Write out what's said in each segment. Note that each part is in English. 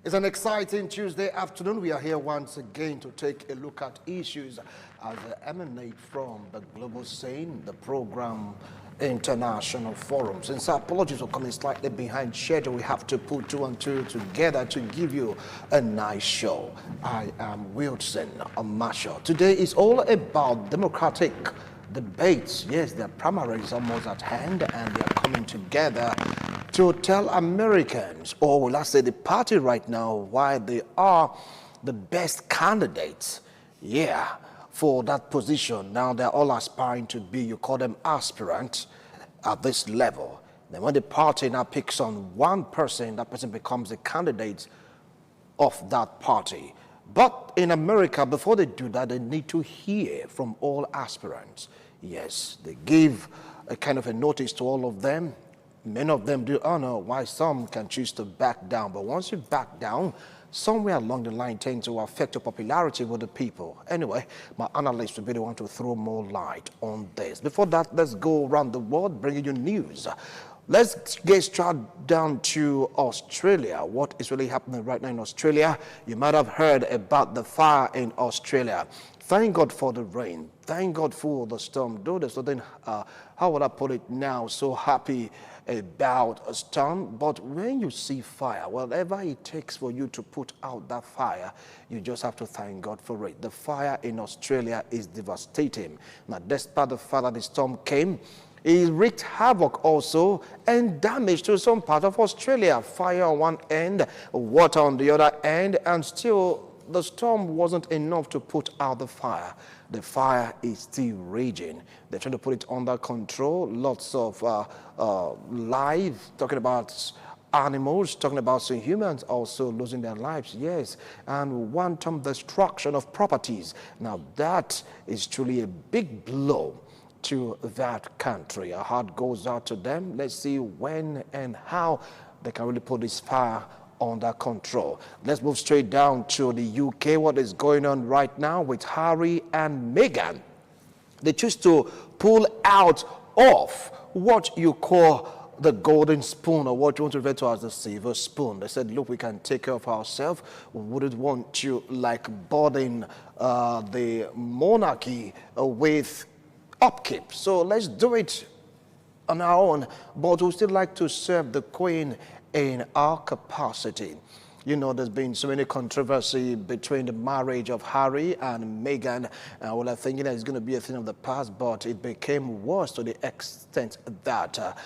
It's an exciting Tuesday afternoon. We are here once again to take a look at issues as they emanate from the global scene, the program International Forum. Since our apologies for coming slightly behind schedule, we have to put two and two together to give you a nice show. I am Wilson Marshall. Today is all about democratic debates. Yes, the primaries almost at hand, and they are coming together to tell Americans, or let's say the party right now, why they are the best candidates, for that position. Now they're all aspiring to be, you call them aspirants at this level. Then when the party now picks on one person, that person becomes a candidate of that party. But in America, before they do that, they need to hear from all aspirants. Yes, they give a kind of a notice to all of them. Many of them do honor, why some can choose to back down. But once you back down, somewhere along the line tend to affect your popularity with the people. Anyway, my analyst will be the one to throw more light on this. Before that, let's go around the world bringing you news. Let's get straight down to Australia. What is really happening right now in Australia? You might have heard about the fire in Australia. Thank God for the rain. Thank God for the storm. Though there's nothing, how would I put it now, so happy about a storm. But when you see fire, whatever it takes for you to put out that fire, you just have to thank God for it. The fire in Australia is devastating. Now, despite the fact that the storm came, it wreaked havoc also and damage to some part of Australia. Fire on one end, water on the other end, and still the storm wasn't enough to put out the fire. The fire is still raging. They're trying to put it under control. Lots of lives, talking about animals, talking about some humans also losing their lives, yes, and wanton destruction of properties. Now that is truly a big blow to that country. Our heart goes out to them. Let's see when and how they can really put this fire under control. Let's move straight down to the UK. What is going on right now with Harry and Meghan? They choose to pull out of what you call the golden spoon, or what you want to refer to as the silver spoon. They said, look, we can take care of ourselves. We wouldn't want to like burden the monarchy with upkeep. So let's do it on our own, but we still like to serve the Queen in our capacity. You know, there's been so many controversy between the marriage of Harry and Meghan. Well, I think it's going to be a thing of the past, but it became worse to the extent that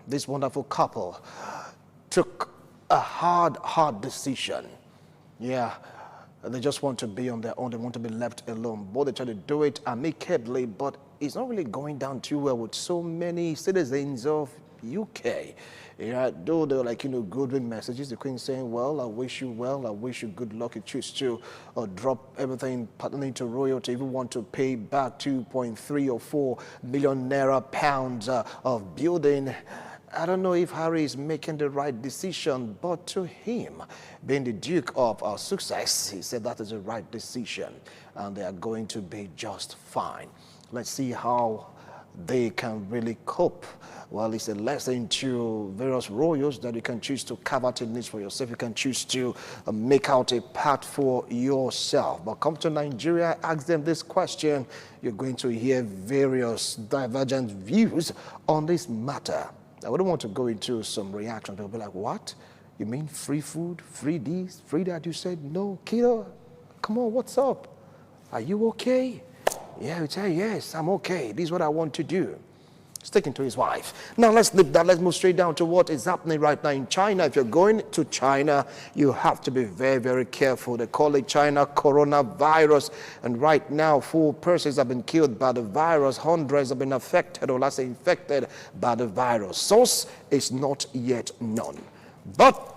this wonderful couple took a hard decision. Yeah. They just want to be on their own. They want to be left alone. But they try to do it amicably, but it's not really going down too well with so many citizens of UK. Yeah, though they were like, good with messages. The Queen saying, well, I wish you well. I wish you good luck. You choose to drop everything pertaining to royalty. If you want to pay back 2.3 or 4 million naira pounds of building, I don't know if Harry is making the right decision, but to him, being the Duke of Sussex, he said that is the right decision, and they are going to be just fine. Let's see how they can really cope. Well, it's a lesson to various royals that you can choose to carve out a niche for yourself. You can choose to make out a path for yourself. But come to Nigeria, ask them this question. You're going to hear various divergent views on this matter. I wouldn't want to go into some reaction. They'll be like, what? You mean free food, free this, free that? You said, no, kiddo, come on, what's up? Are you okay? Yeah, you say, yes, I'm okay. This is what I want to do. Sticking to his wife. Now let's leave that. Let's move straight down to what is happening right now in China. If you're going to China, you have to be very, very careful. They call it China coronavirus. And right now, 4 persons have been killed by the virus. Hundreds have been affected, or let's say infected by the virus. Source is not yet known. But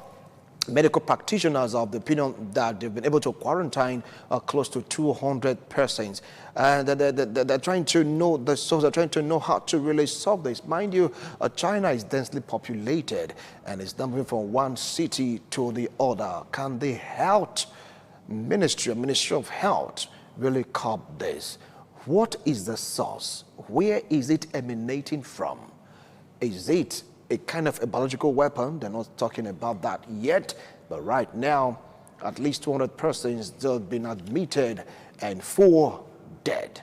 medical practitioners are of the opinion that they've been able to quarantine close to 200 persons. And they're trying to know the source, they're trying to know how to really solve this. Mind you, China is densely populated and it's moving from one city to the other. Can the health ministry of health really curb this? What is the source? Where is it emanating from? Is it a kind of a biological weapon. They're not talking about that yet, but right now, at least 200 persons still been admitted and 4 dead.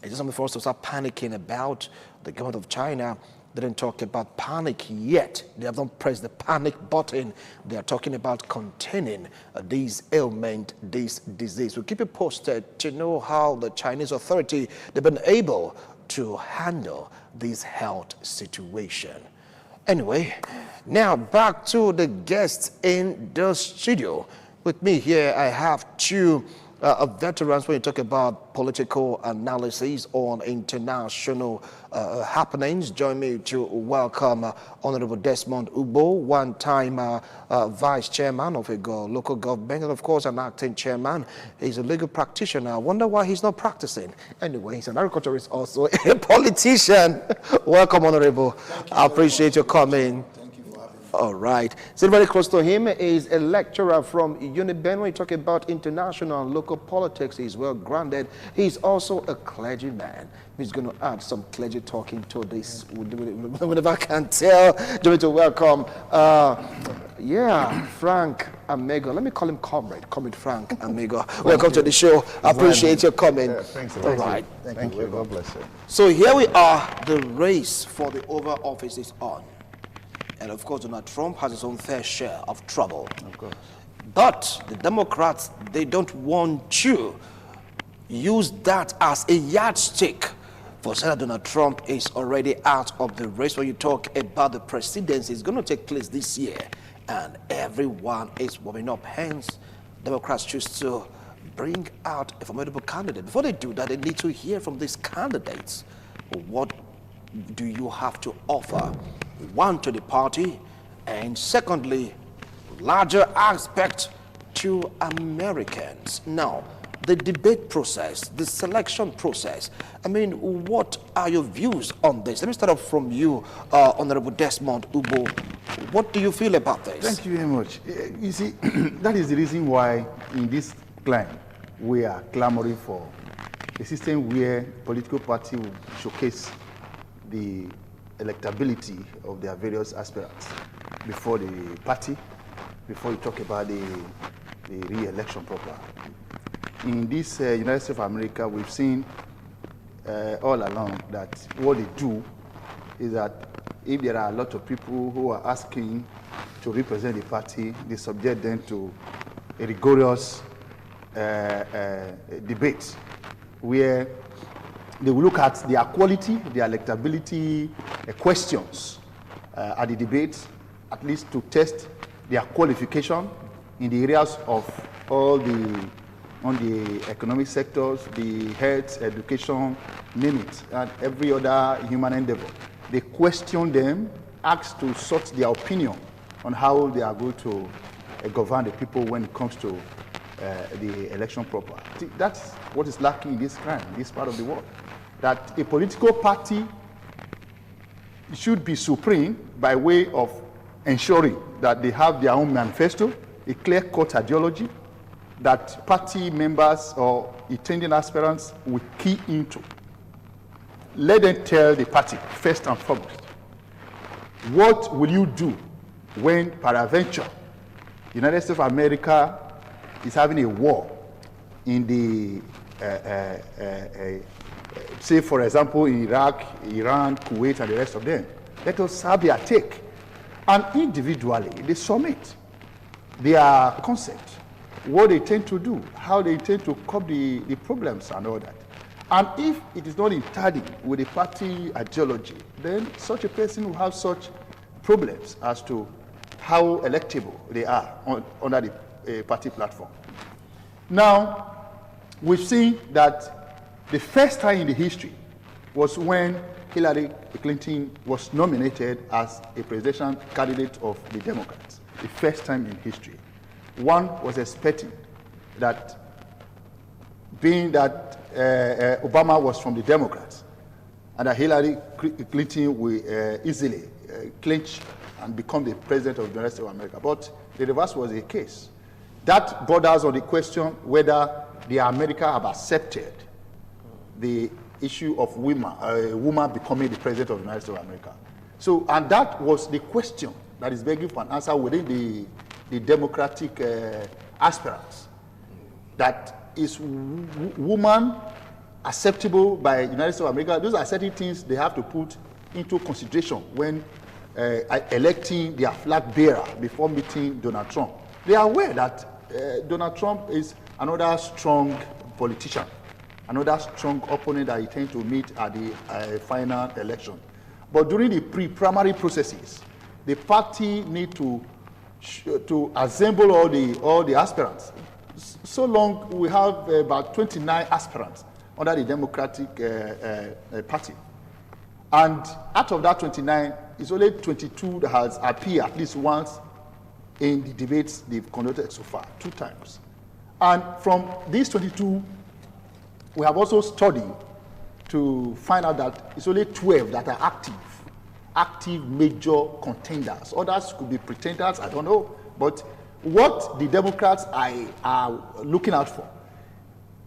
Is it something for us to start panicking about? The government of China didn't talk about panic yet. They have not pressed the panic button. They are talking about containing this ailment, this disease. We'll keep you posted to know how the Chinese authority, they've been able to handle this health situation. Anyway, now back to the guests in the studio. With me here, I have 2 veterans when you talk about political analysis on international happenings. Join me to welcome Honorable Desmond Ubo, one-time vice chairman of a local government, and of course an acting chairman. He's a legal practitioner. I wonder why he's not practicing. Anyway, he's an agriculturist, also a politician. Welcome, Honorable. I appreciate your coming. All right. So very close to him is a lecturer from Uniben. When you talk about international and local politics, he's well grounded. He's also a clergyman. He's going to add some clergy talking to this whenever I can tell. Do you want to welcome, Frank Amigo. Let me call him Comrade Frank Amigo. Welcome to the show. I appreciate your coming. Yeah, thanks. All right. Thank you. God bless you. So here we are. The race for the Oval Office is on. And of course, Donald Trump has his own fair share of trouble. Of course. But the Democrats, they don't want to use that as a yardstick for Senator Donald Trump is already out of the race. When you talk about the presidency, it's going to take place this year. And everyone is warming up. Hence, Democrats choose to bring out a formidable candidate. Before they do that, they need to hear from these candidates. What do you have to offer? One, to the party, and secondly, larger aspect to Americans. Now, the debate process, the selection process, I mean, what are your views on this? Let me start off from you, Honorable Desmond Ubo. What do you feel about this? Thank you very much. You see, that is the reason why in this climb we are clamoring for a system where political party will showcase the electability of their various aspirants before the party, before you talk about the re-election proper. In this United States of America, we've seen all along that what they do is that if there are a lot of people who are asking to represent the party, they subject them to a rigorous debate where they will look at their quality, their electability questions at the debate, at least to test their qualification in the areas of all on the economic sectors, the health, education, name it, and every other human endeavor. They question them, ask to sort their opinion on how they are going to govern the people when it comes to the election proper. That's what is lacking in this crime, in this part of the world. That a political party should be supreme by way of ensuring that they have their own manifesto, a clear-cut ideology that party members or attending aspirants will key into. Let them tell the party, first and foremost, what will you do when, peradventure, the United States of America is having a war in the say, for example, in Iraq, Iran, Kuwait, and the rest of them. Let us have their take. And individually, they submit their concept, what they tend to do, how they tend to curb the problems and all that. And if it is not in tandem with the party ideology, then such a person will have such problems as to how electable they are under the party platform. Now, we've seen that the first time in the history was when Hillary Clinton was nominated as a presidential candidate of the Democrats. The first time in history. One was expecting that, being that Obama was from the Democrats, and that Hillary Clinton will easily clinch and become the president of the United States of America. But the reverse was the case. That borders on the question whether the America have accepted the issue of women becoming the president of the United States of America. So, and that was the question that is begging for an answer within the Democratic aspirants. That is woman acceptable by the United States of America? Those are certain things they have to put into consideration when electing their flag bearer before meeting Donald Trump. They are aware that Donald Trump is another strong politician, another strong opponent that he tends to meet at the final election. But during the pre-primary processes, the party need to assemble all the aspirants. So long we have about 29 aspirants under the Democratic Party. And out of that 29, it's only 22 that has appeared at least once in the debates they've conducted so far, 2 times. And from these 22, we have also studied to find out that it's only 12 that are active major contenders. Others could be pretenders, I don't know. But what the Democrats are looking out for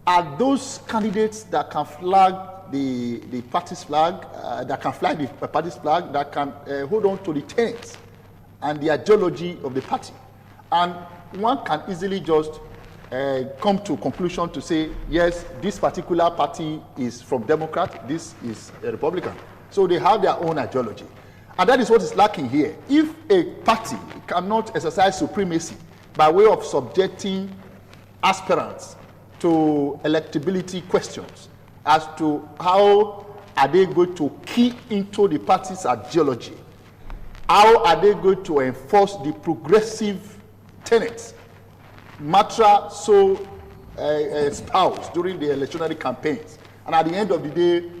are those candidates that can flag the party's flag, that can flag the party's flag, that can hold on to the tenets and the ideology of the party. And one can easily just come to a conclusion to say, yes, this particular party is from Democrat, this is a Republican. So they have their own ideology. And that is what is lacking here. If a party cannot exercise supremacy by way of subjecting aspirants to electability questions as to how are they going to key into the party's ideology, how are they going to enforce the progressive tenets Matra so espoused during the electionary campaigns, and at the end of the day,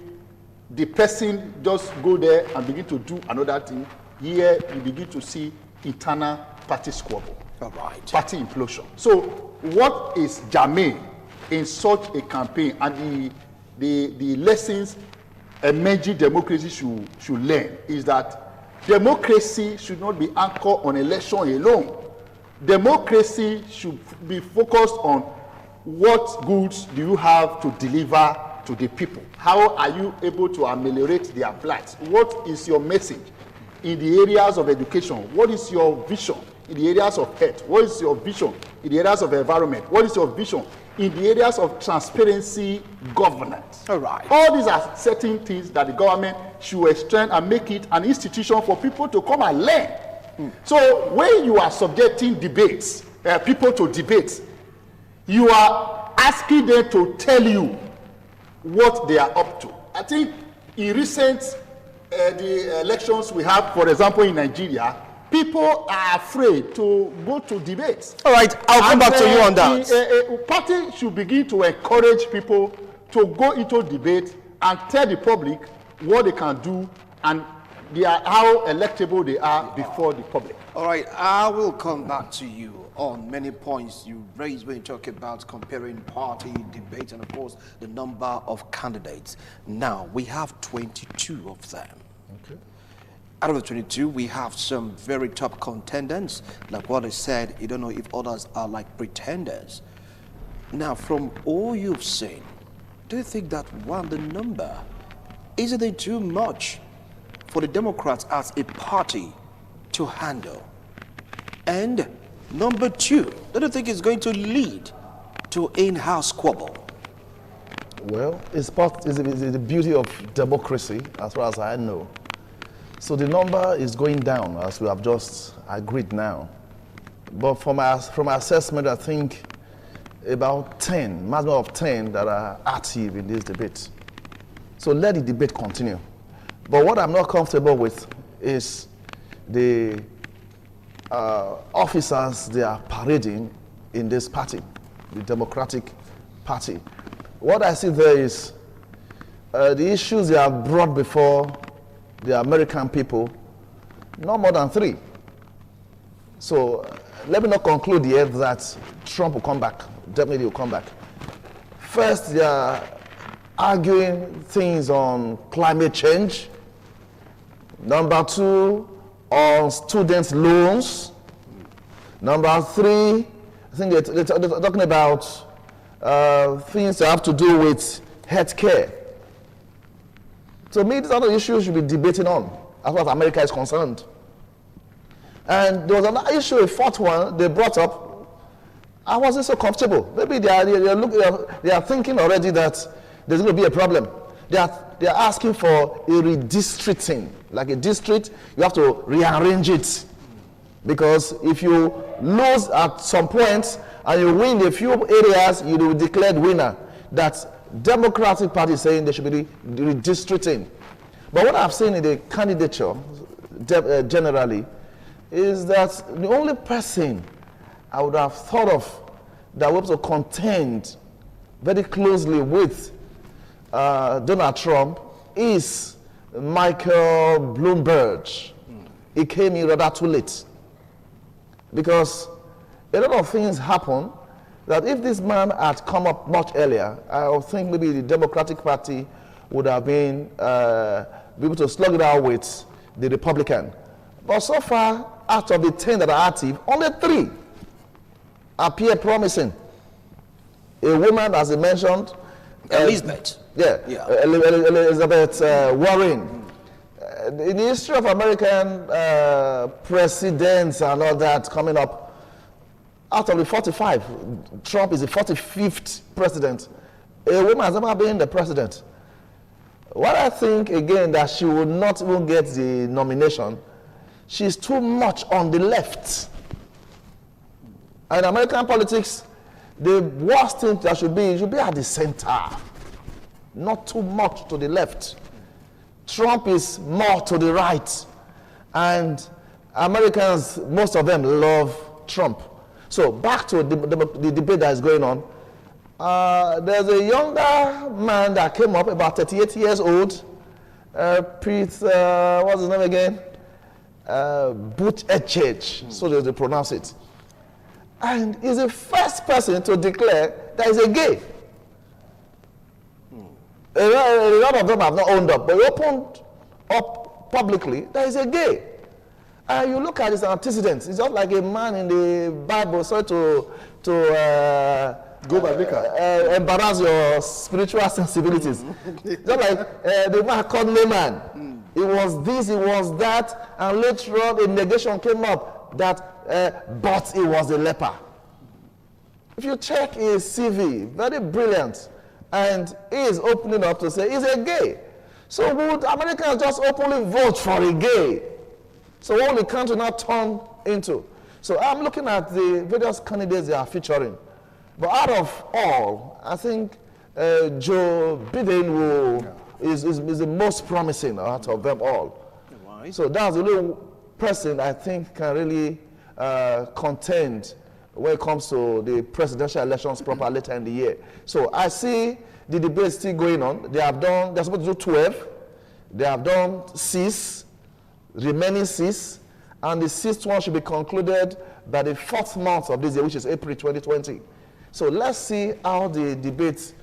the person just go there and begin to do another thing. Here you begin to see internal party squabble, party implosion. So what is germane in such a campaign, and the lessons emerging democracy should learn, is that democracy should not be anchored on election alone. Democracy should be focused on what goods do you have to deliver to the people. How are you able to ameliorate their plight? What is your message in the areas of education? What is your vision in the areas of health? What is your vision in the areas of environment? What is your vision in the areas of transparency governance? All right. All these are certain things that the government should extend and make it an institution for people to come and learn. So when you are subjecting debates, people to debates, you are asking them to tell you what they are up to. I think in recent the elections we have, for example, in Nigeria, people are afraid to go to debates. All right, I'll come back to you on that. The party should begin to encourage people to go into debate and tell the public what they can do and how electable they are before the public. All right, I will come back to you on many points you raised when you talk about comparing party debates and, of course, the number of candidates. Now, we have 22 of them. Okay. Out of the 22, we have some very top contenders. Like what I said, you don't know if others are like pretenders. Now, from all you've seen, do you think that, one, the number, isn't it too much for the Democrats as a party to handle? And number 2, do you think it's going to lead to in-house squabble? Well, it's the beauty of democracy, as far as I know. So the number is going down, as we have just agreed now. But from my assessment, I think about 10, maximum of 10 that are active in this debate. So let the debate continue. But what I'm not comfortable with is the officers they are parading in this party, the Democratic Party. What I see there is the issues they have brought before the American people, no more than 3. So let me not conclude yet that Trump will come back. Definitely will come back. First, they are arguing things on climate change. Number 2, on student loans. Number 3, I think they're talking about things that have to do with health care. To me, these are the issues you should be debating on. as far as America is concerned. And there was another issue, a fourth one they brought up. I wasn't so comfortable. Maybe they are thinking already that there's going to be a problem. They are asking for a redistricting. Like a district, you have to rearrange it. Because if you lose at some point and you win a few areas, you will be declared winner. That's Democratic Party saying they should be redistricting. But what I've seen in the candidature generally is that the only person I would have thought of that was to contend very closely with Donald Trump is Michael Bloomberg. He came in rather too late. Because a lot of things happen that if this man had come up much earlier, I would think maybe the Democratic Party would have been able to slug it out with the Republican. But so far, out of the 10 that are active, only 3 appear promising. A woman, as I mentioned, Elizabeth. Elizabeth Warren. In the history of American presidents and all that coming up, out of the 45, Trump is the 45th president. A woman has never been the president. What I think, again, that she will not even get the nomination, she's too much on the left. And in American politics, the worst thing that should be at the center, not too much to the left. Trump is more to the right, and Americans, most of them love Trump. So back to the debate that is going on. There's a younger man that came up, about 38 years old, Pete, what's his name again? Buttigieg, so they pronounce it. And he's the first person to declare that he's a gay. A lot of them have not owned up, but he opened up publicly that he's a gay. And you look at his antecedents, he's just like a man in the Bible, sorry to embarrass your spiritual sensibilities. Just like the man called Naaman. It was this, it was that, and later on a negation came up that, but he was a leper. If you check his CV, very brilliant, and he is opening up to say he's a gay. So would Americans just openly vote for a gay? So what will the country now turn into? So I'm looking at the various candidates they are featuring. But out of all, I think Joe Biden is the most promising out of them all. Right. So that's the only person I think can really contend when it comes to the presidential elections proper later in the year. So I see the debate still going on. They're supposed to do 12. They have done 6, remaining 6, and the 6th one should be concluded by the 4th month of this year, which is April 2020. So let's see how the debate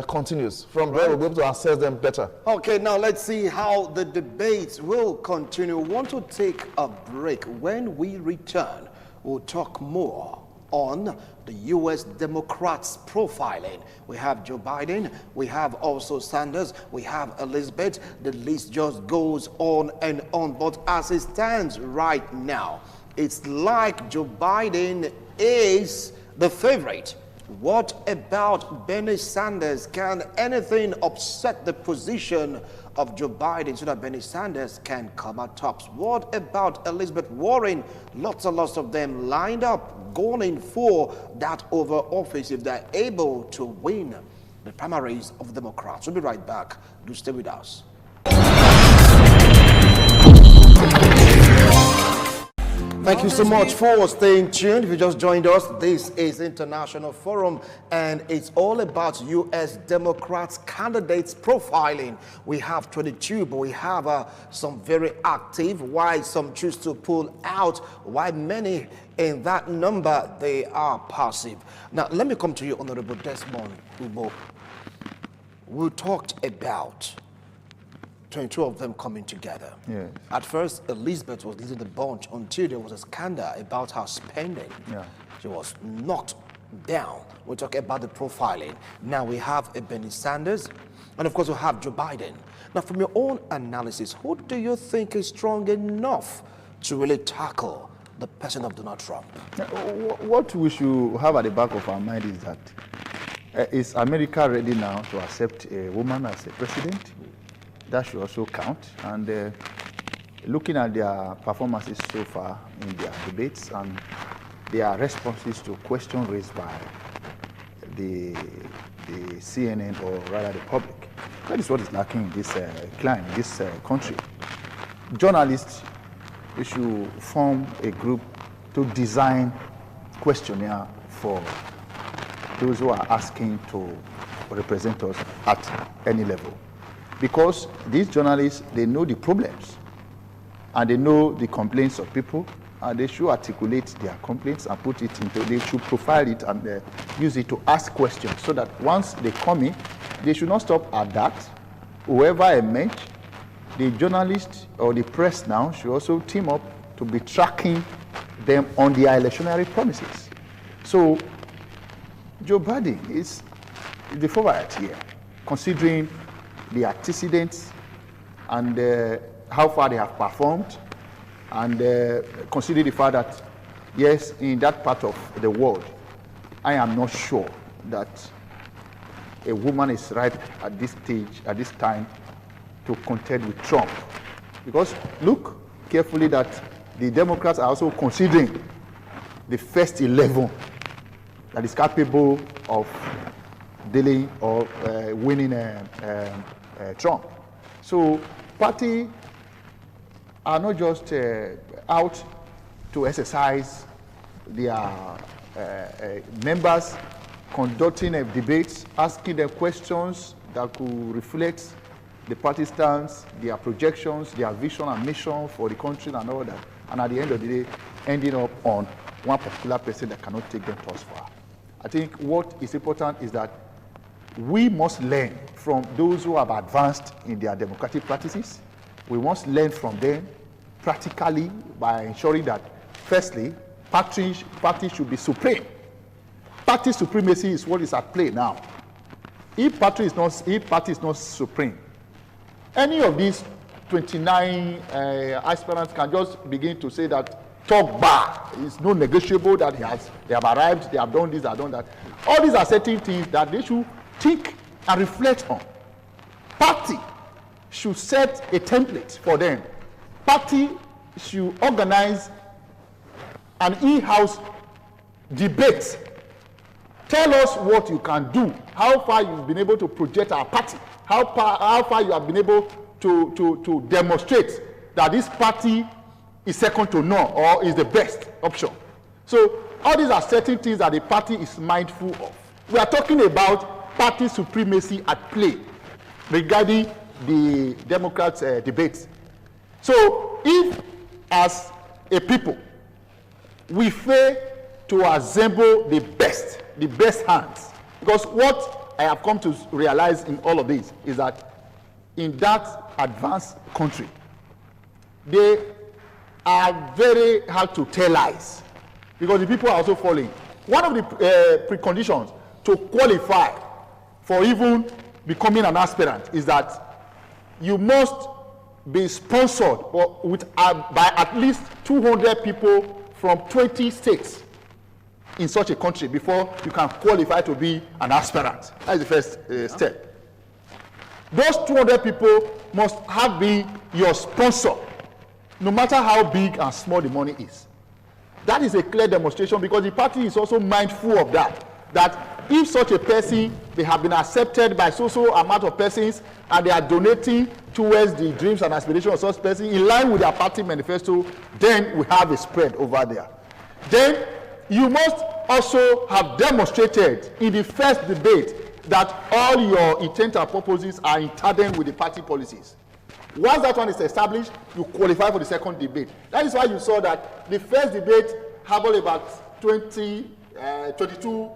continues. From there, we'll be able to assess them better. Okay, now let's see how the debates will continue. We want to take a break. When we return, we'll talk more on the U.S. Democrats profiling. We have Joe Biden, we have also Sanders, we have Elizabeth. The list just goes on and on. But as it stands right now, it's like Joe Biden is the favorite. What about Bernie Sanders? Can anything upset the position of Joe Biden so that Bernie Sanders can come out tops? What about Elizabeth Warren? Lots and lots of them lined up, going in for that Oval Office if they're able to win the primaries of Democrats. We'll be right back. Do stay with us. Thank you so much for staying tuned. If you just joined us, this is International Forum, and it's all about U.S. Democrats candidates profiling. We have 22, but we have some very active, why some choose to pull out, why many in that number, they are passive. Now, let me come to you, Honorable Desmond Ubo. We talked about 22 of them coming together. Yes. At first, Elizabeth was leading the bunch until there was a scandal about her spending. Yeah. She was knocked down. We're talking about the profiling. Now we have a Bernie Sanders, and of course we have Joe Biden. Now, from your own analysis, who do you think is strong enough to really tackle the person of Donald Trump? What we should have at the back of our mind is that is America ready now to accept a woman as a president? That should also count. And looking at their performances so far in their debates and their responses to questions raised by the CNN, or rather the public, that is what is lacking in this climate, this country. Journalists, we should form a group to design questionnaire for those who are asking to represent us at any level. Because these journalists, they know the problems and they know the complaints of people, and they should articulate their complaints and put it into, they should profile it and use it to ask questions, so that once they come in, they should not stop at that. Whoever emerge, the journalists or the press now should also team up to be tracking them on their electionary promises. So Joe Biden is the favorite here, considering the antecedents and how far they have performed, and considering the fact that, yes, in that part of the world, I am not sure that a woman is ripe at this stage, at this time, to contend with Trump. Because look carefully that the Democrats are also considering the first 11 that is capable of dealing or winning Trump. So party are not just out to exercise their members, conducting debates, asking them questions that could reflect the party stance, their projections, their vision and mission for the country and all that. And at the end of the day, ending up on one particular person that cannot take them thus far. I think what is important is that we must learn from those who have advanced in their democratic practices. We must learn from them practically by ensuring that, firstly, party should be supreme. Party supremacy is what is at play now. If party is not supreme, any of these 29 aspirants can just begin to say that talk bar is no negotiable, that they have arrived, they have done this, they have done that. All these are certain things that they should think and reflect on. Party should set a template for them. Party should organize an in-house debate. Tell us what you can do, how far you've been able to project our party, how far you have been able to demonstrate that this party is second to none or is the best option. So all these are certain things that the party is mindful of. We are talking about party supremacy at play regarding the Democrats' debates. So if, as a people, we fail to assemble the best hands, because what I have come to realize in all of this is that in that advanced country, they are very hard to tell lies, because the people are also falling. One of the preconditions to qualify for even becoming an aspirant is that you must be sponsored by at least 200 people from 20 states in such a country before you can qualify to be an aspirant. That is the first step. Those 200 people must have been your sponsor, no matter how big and small the money is. That is a clear demonstration, because the party is also mindful of that if such a person, they have been accepted by so amount of persons and they are donating towards the dreams and aspirations of such person in line with their party manifesto, then we have a spread over there. Then you must also have demonstrated in the first debate that all your intent and purposes are in tandem with the party policies. Once that one is established, you qualify for the second debate. That is why you saw that the first debate had about 22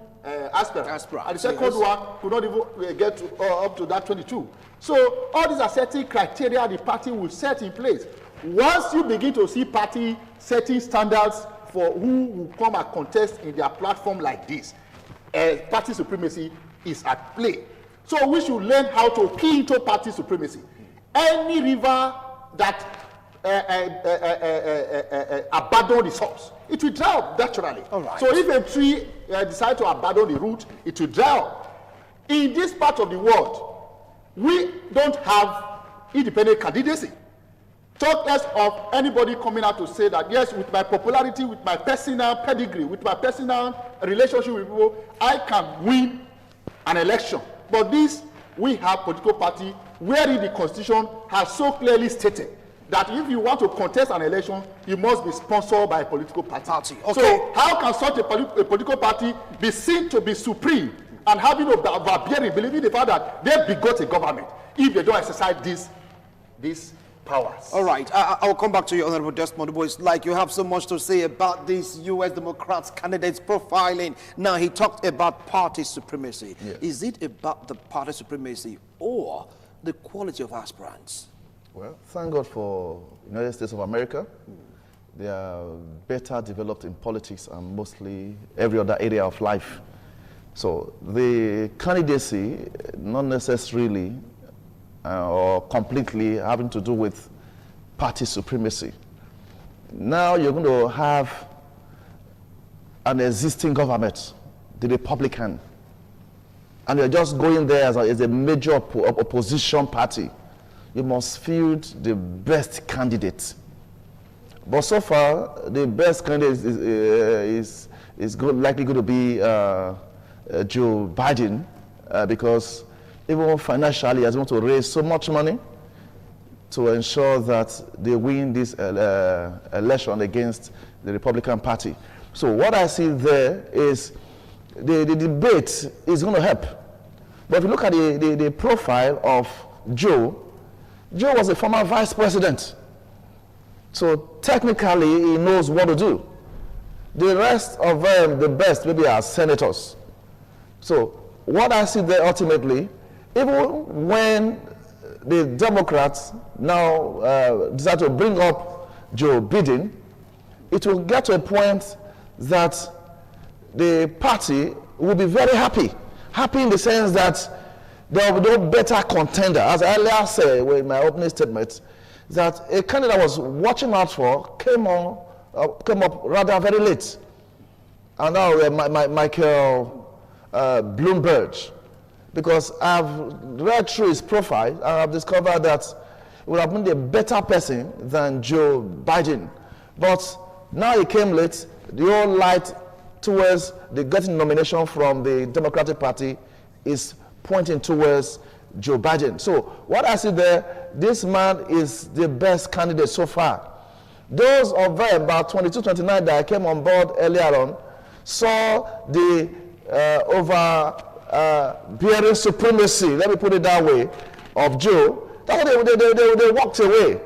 aspirants. And the second one could not even get up to that 22. So all these are certain criteria the party will set in place. Once you begin to see party setting standards for who will come and contest in their platform like this, party supremacy is at play. So we should learn how to key into party supremacy. any river that abandon the source, it will dry up naturally. All right. So if a tree decides to abandon the root, it will dry up. In this part of the world, we don't have independent candidacy. Talk less of anybody coming out to say that, yes, with my popularity, with my personal pedigree, with my personal relationship with people, I can win an election. But this, we have political party wherein the Constitution has so clearly stated that if you want to contest an election, you must be sponsored by a political party. Okay. So how can such a political party be seen to be supreme and having a barbarian, believing the fact that they begot a government if they don't exercise these powers? All right, I'll come back to you, Honorable Desmond, but it's like you have so much to say about this U.S. Democrats candidates profiling. Now, he talked about party supremacy. Yes. Is it about the party supremacy or the quality of aspirants? Well, thank God for United States of America. They are better developed in politics and mostly every other area of life. So the candidacy, not necessarily or completely having to do with party supremacy. Now you're going to have an existing government, the Republican, and you're just going there as a major opposition party. You must field the best candidate. But so far, the best candidate is likely going to be Joe Biden, because even financially, he want to raise so much money to ensure that they win this election against the Republican Party. So what I see there is the debate is going to help. But if you look at the profile of Joe was a former vice president. So technically, he knows what to do. The rest of them, the best, maybe are senators. So what I see there ultimately, even when the Democrats now decide to bring up Joe Biden, it will get to a point that the party will be very happy. Happy in the sense that there will be no better contender. As I earlier said in my opening statement, that a candidate I was watching out for came up rather very late. And now Michael Bloomberg, because I've read through his profile and I've discovered that he would have been a better person than Joe Biden. But now he came late, the whole light towards the getting nomination from the Democratic Party is pointing towards Joe Biden. So what I see there, this man is the best candidate so far. Those of them, about 22, 29 that came on board earlier on, saw the bearing supremacy, let me put it that way, of Joe. That's why they walked away.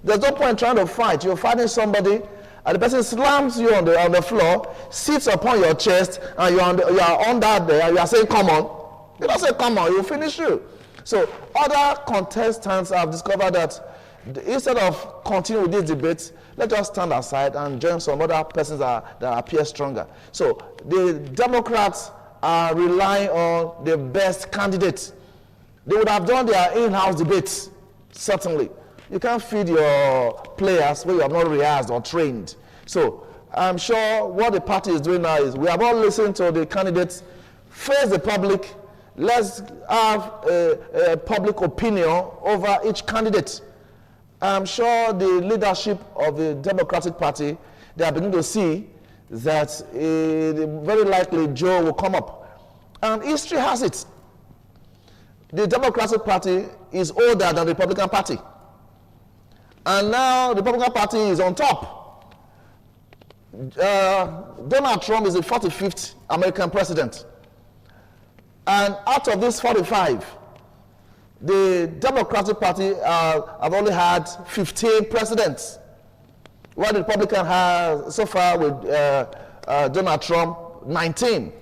There's no point trying to fight. You're fighting somebody, and the person slams you on the floor, sits upon your chest, and you are on that there, and you are saying, come on. You don't say, come on, he'll finish you. So other contestants have discovered that instead of continuing with this debate, let's just stand aside and join some other persons that appear stronger. So the Democrats are relying on the best candidates. They would have done their in-house debates, certainly. You can't feed your players where you have not rehearsed or trained. So I'm sure what the party is doing now is we have all listened to the candidates, face the public. Let's have a public opinion over each candidate. I'm sure the leadership of the Democratic Party, they are beginning to see that very likely Joe will come up. And history has it. The Democratic Party is older than the Republican Party. And now the Republican Party is on top. Donald Trump is the 45th American president. And out of these 45, the Democratic Party have only had 15 presidents, while the Republican has so far with Donald Trump 19.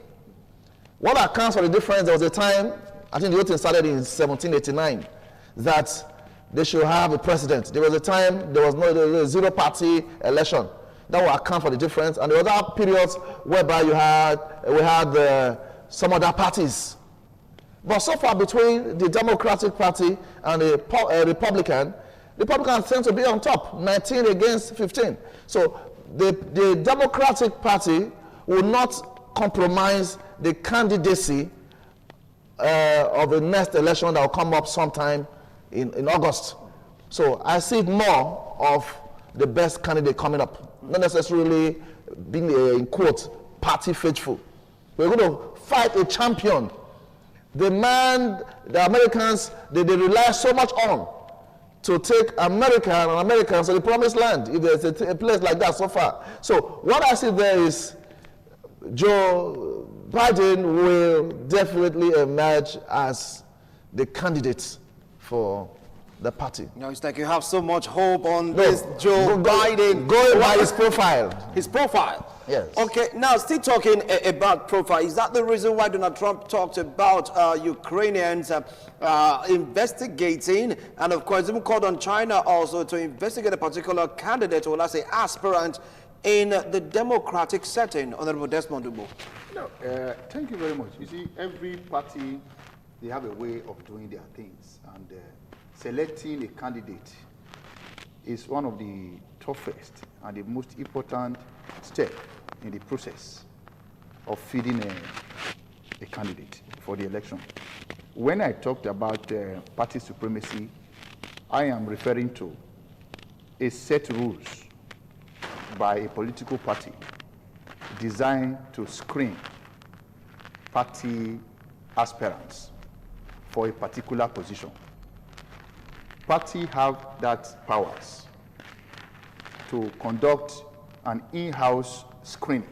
What accounts for the difference? There was a time, I think the whole thing started in 1789, that they should have a president. There was a time there was no zero-party election. That will account for the difference. And there were other periods whereby we had some other parties. But so far between the Democratic Party and the Republicans tend to be on top, 19 against 15. So the Democratic Party will not compromise the candidacy of the next election that will come up sometime in August. So I see more of the best candidate coming up, not necessarily being in quote party faithful. We're going to fight a champion, the man the Americans they rely so much on to take America and Americans to the promised land, if there's a place like that so far. So what I see there is Joe Biden will definitely emerge as the candidate for the party. No, it's like you have so much hope on this Joe Biden. Going by his profile. His profile? Yes. Okay, now still talking about profile. Is that the reason why Donald Trump talked about Ukrainians investigating, and of course even called on China also to investigate a particular candidate, or let's say aspirant, in the democratic setting? Honorable Desmond Dubo. No, thank you very much. You see, every party, they have a way of doing their things, and selecting a candidate is one of the toughest and the most important step in the process of feeding a candidate for the election. When I talked about party supremacy, I am referring to a set rules by a political party designed to screen party aspirants for a particular position. Party have that powers to conduct an in-house screening,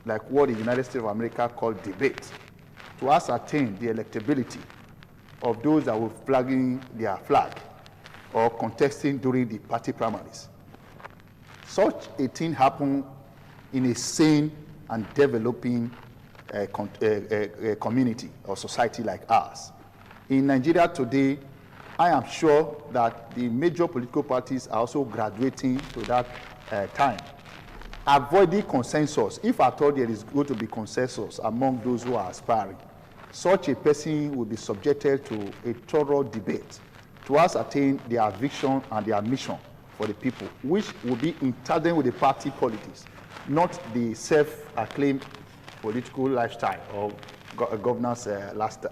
like what the United States of America called debate, to ascertain the electability of those that were flagging their flag or contesting during the party primaries. Such a thing happened in a sane and developing community or society like ours. In Nigeria today, I am sure that the major political parties are also graduating to that time. Avoiding consensus, if at all there is going to be consensus among those who are aspiring, such a person will be subjected to a thorough debate to ascertain their vision and their mission for the people, which will be in tandem with the party politics, not the self-acclaimed political lifestyle or governance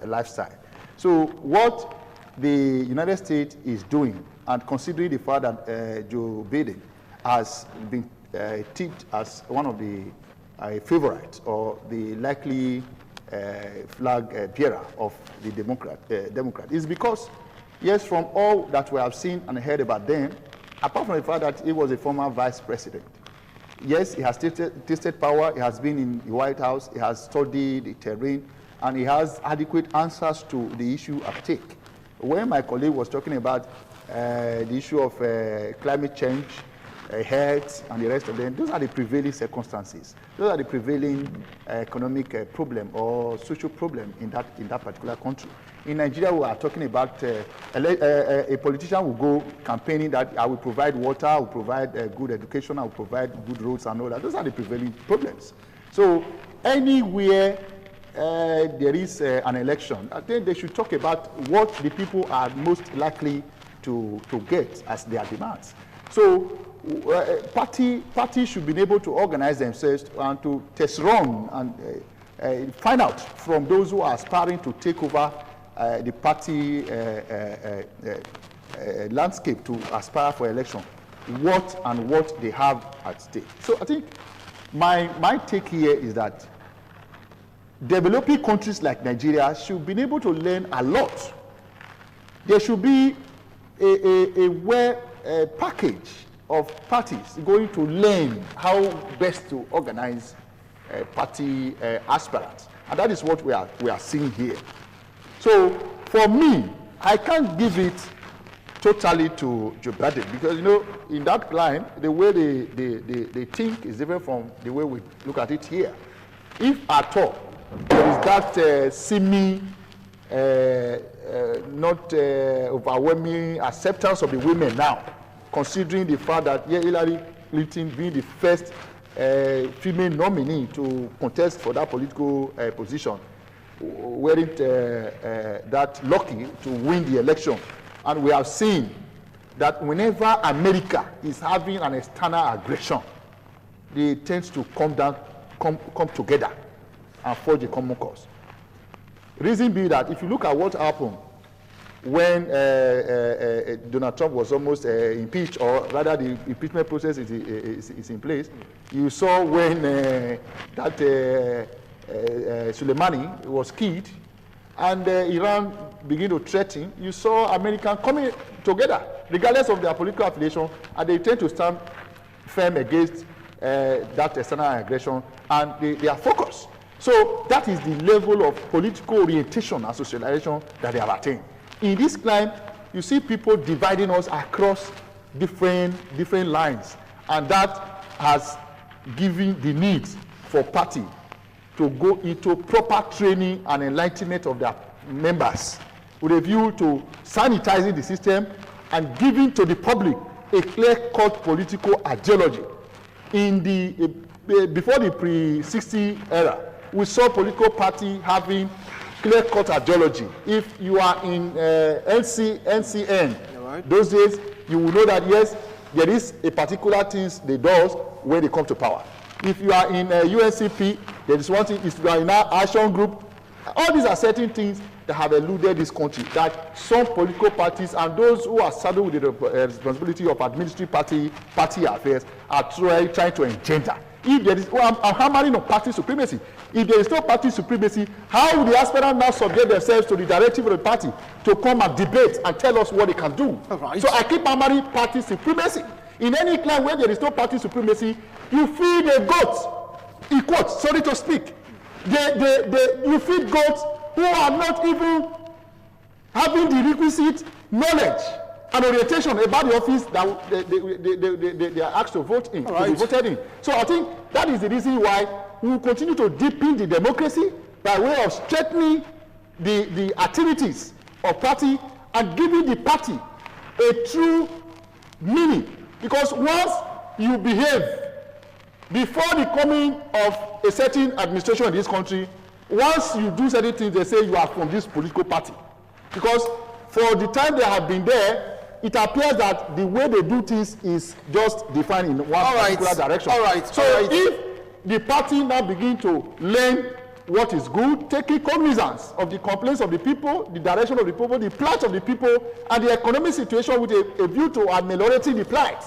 lifestyle. So what the United States is doing, and considering the fact that Joe Biden has been tipped as one of the favorites or the likely flag bearer of the Democrat, is because, yes, from all that we have seen and heard about them, apart from the fact that he was a former vice president, yes, he has tasted power, he has been in the White House, he has studied the terrain, and he has adequate answers to the issue at stake. When my colleague was talking about the issue of climate change, health, and the rest of them, those are the prevailing circumstances. Those are the prevailing economic problem or social problem in that particular country. In Nigeria, we are talking about a politician will go campaigning that I will provide water, I will provide good education, I will provide good roads and all that. Those are the prevailing problems. So anywhere there is an election, I think they should talk about what the people are most likely to get as their demands. So parties should be able to organize themselves and to test run and find out from those who are aspiring to take over the party landscape to aspire for election, what they have at stake. So I think my take here is that developing countries like Nigeria should be able to learn a lot. There should be a package of parties going to learn how best to organize party aspirants, and that is what we are seeing here. So for me, I can't give it totally to Joe Biden because, you know, in that line, the way they think is different from the way we look at it here. If at all there is that not overwhelming acceptance of the women now, considering the fact that Hillary Clinton being the first female nominee to contest for that political position, weren't that lucky to win the election. And we have seen that whenever America is having an external aggression, they tend to come together and forge a common cause. Reason being that if you look at what happened when Donald Trump was almost impeached, or rather the impeachment process is in place, you saw when Soleimani was killed and Iran began to threaten, you saw Americans coming together, regardless of their political affiliation, and they tend to stand firm against that external aggression, and they are focused. So that is the level of political orientation and socialization that they have attained. In this climb, you see people dividing us across different lines, and that has given the need for party to go into proper training and enlightenment of their members with a view to sanitizing the system and giving to the public a clear-cut political ideology. In before the pre-60 era, we saw political party having clear-cut ideology. If you are in NCN, right, those days, you will know that, yes, there is a particular thing they do when they come to power. If you are in UNCP, there is one thing. If you are in our action group, all these are certain things that have eluded this country, that some political parties and those who are saddled with the responsibility of administrative party affairs are trying to engender. If there is, I'm hammering on party supremacy. If there is no party supremacy, how will the aspirants now subject themselves to the directive of the party to come and debate and tell us what they can do? Right. So I keep hammering party supremacy. In any clan where there is no party supremacy, you feed a goat, in quotes, sorry to speak. You feed goats who are not even having the requisite knowledge and orientation about the office that they are asked to vote in, right, to be voted in. So I think that is the reason why we will continue to deepen the democracy by way of strengthening the activities of party and giving the party a true meaning. Because once you behave before the coming of a certain administration in this country, once you do certain things, they say you are from this political party. Because for the time they have been there, it appears that the way they do things is just defined in one particular direction. So if the party now begin to learn what is good, taking cognizance of the complaints of the people, the direction of the people, the plight of the people, and the economic situation with a view to ameliorating the plight,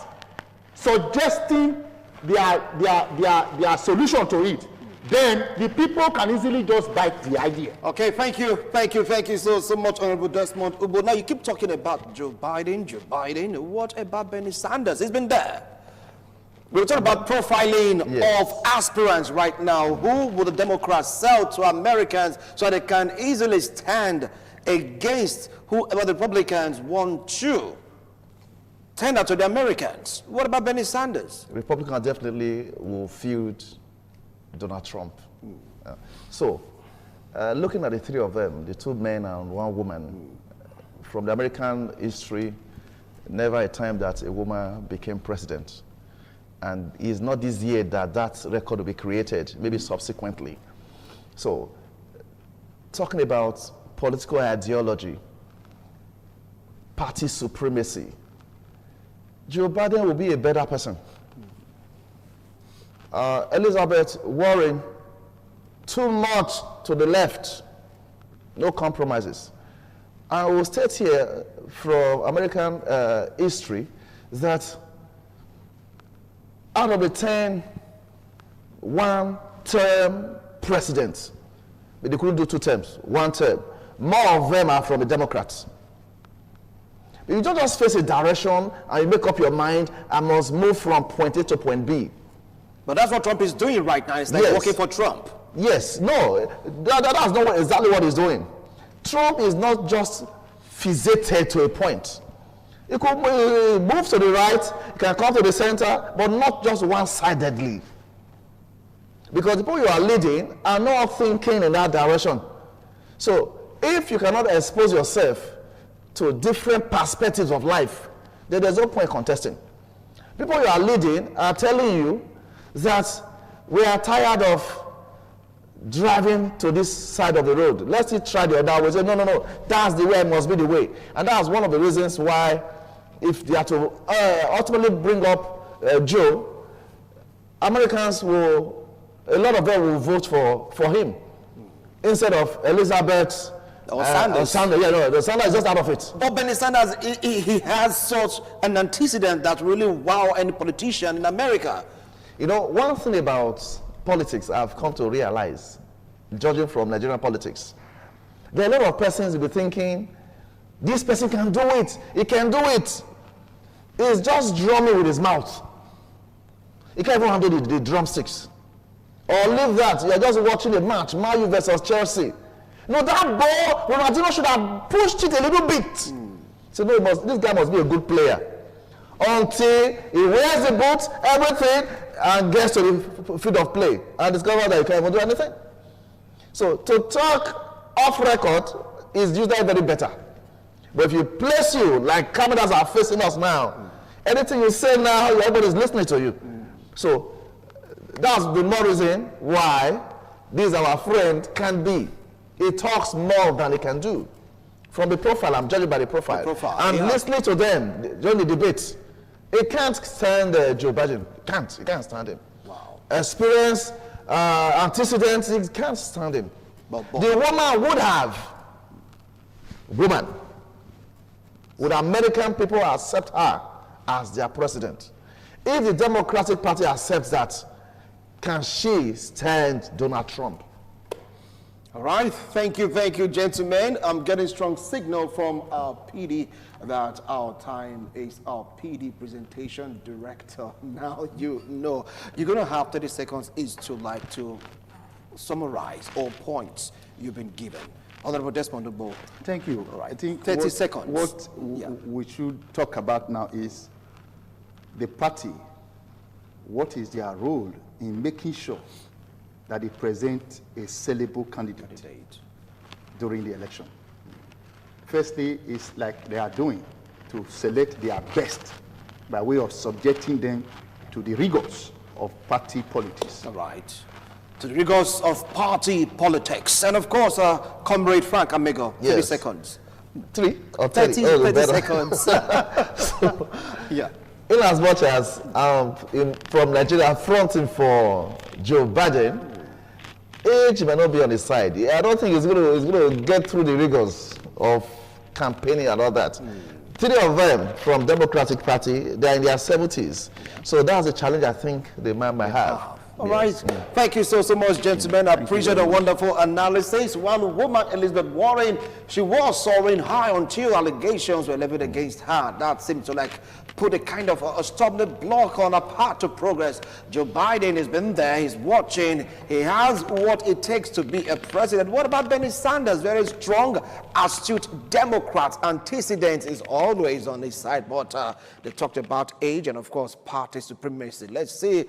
suggesting their solution to it, then the people can easily just bite the idea. Okay, thank you so much, Honorable Desmond Ubo. Now you keep talking about Joe Biden. What about Bernie Sanders? He's been there. We're talking about profiling of aspirants right now. Who will the Democrats sell to Americans so they can easily stand against whoever the Republicans want to tender to the Americans? What about Bernie Sanders? Republicans definitely will feud Donald Trump. Looking at the three of them, the two men and one woman, from the American history, never a time that a woman became president. And it's not this year that record will be created, maybe subsequently. So, talking about political ideology, party supremacy, Joe Biden will be a better person. Elizabeth Warren, too much to the left, no compromises. I will state here from American history that out of the 10 one-term presidents, but they couldn't do 2 terms, 1 term, more of them are from the Democrats. You don't just face a direction and you make up your mind, I must move from point A to point B. But that's what Trump is doing right now. It's like working for Trump. Yes, no, that's not exactly what he's doing. Trump is not just fixated to a point. He could move to the right, he can come to the center, but not just one-sidedly. Because the people you are leading are not thinking in that direction. So if you cannot expose yourself to different perspectives of life, then there's no point contesting. People you are leading are telling you that we are tired of driving to this side of the road. Let's try the other way. Say, no, no, no, that's the way, it must be the way. And that's one of the reasons why, if they are to ultimately bring up Joe, Americans will, a lot of them will vote for him instead of Elizabeth or Sanders. Sanders. Yeah, no, the Sanders is just out of it. But Bernie Sanders, he has such an antecedent that really wow any politician in America. You know, one thing about politics I've come to realize, judging from Nigerian politics, there are a lot of persons will be thinking, this person can do it, he can do it. He's just drumming with his mouth. He can't even handle the drumsticks. Or leave that, you're just watching a match, Man U versus Chelsea. No, that ball, Ronaldinho should have pushed it a little bit. So no, this guy must be a good player. Until he wears the boots, everything, and gets to the field of play and discover that he can't even do anything. So to talk off record is usually very better. But if you place you like cameras are facing us now, anything you say now, everybody's listening to you. So that's the more reason why this our friend can be. He talks more than he can do. From the profile, I'm judging by the profile. And listening to them during the debates, he can't stand Joe Biden. He can't stand him. Wow. Experience, antecedents, he can't stand him. But the woman would American people accept her as their president? If the Democratic Party accepts that, can she stand Donald Trump? All right, thank you, gentlemen. I'm getting strong signal from our PD that our time is our PD presentation director. Now you know you're going to have 30 seconds each to summarize all points you've been given. Honorable Desmond Obo. Thank you. All right, I think 30 seconds. What we should talk about now is the party. What is their role in making sure that they present a sellable candidate during the election? Firstly, it's like they are doing to select their best by way of subjecting them to the rigors of party politics. All right. To the rigors of party politics. And of course, Comrade Frank Amigo, 30 seconds. 3 or 30 seconds. Yeah. In as much as from Nigeria fronting for Joe Biden, age may not be on his side. I don't think he's going to get through the rigors of campaigning and all that. 3 of them from Democratic Party, they're in their 70s. So that's a challenge I think the man might have. All right. Thank you so much, gentlemen. I appreciate a wonderful analysis. One woman, Elizabeth Warren, she was soaring high until allegations were leveled against her. That seemed to put a kind of a stumbling block on her path to progress. Joe Biden has been there. He's watching. He has what it takes to be a president. What about Bernie Sanders? Very strong, astute Democrat. Antecedent is always on his side. But they talked about age and, of course, party supremacy. Let's see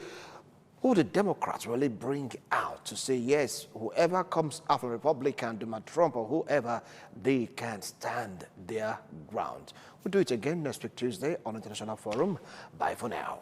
who the Democrats really bring out to say, yes, whoever comes after Republican, Donald Trump or whoever, they can stand their ground. We'll do it again next week Tuesday on International Forum. Bye for now.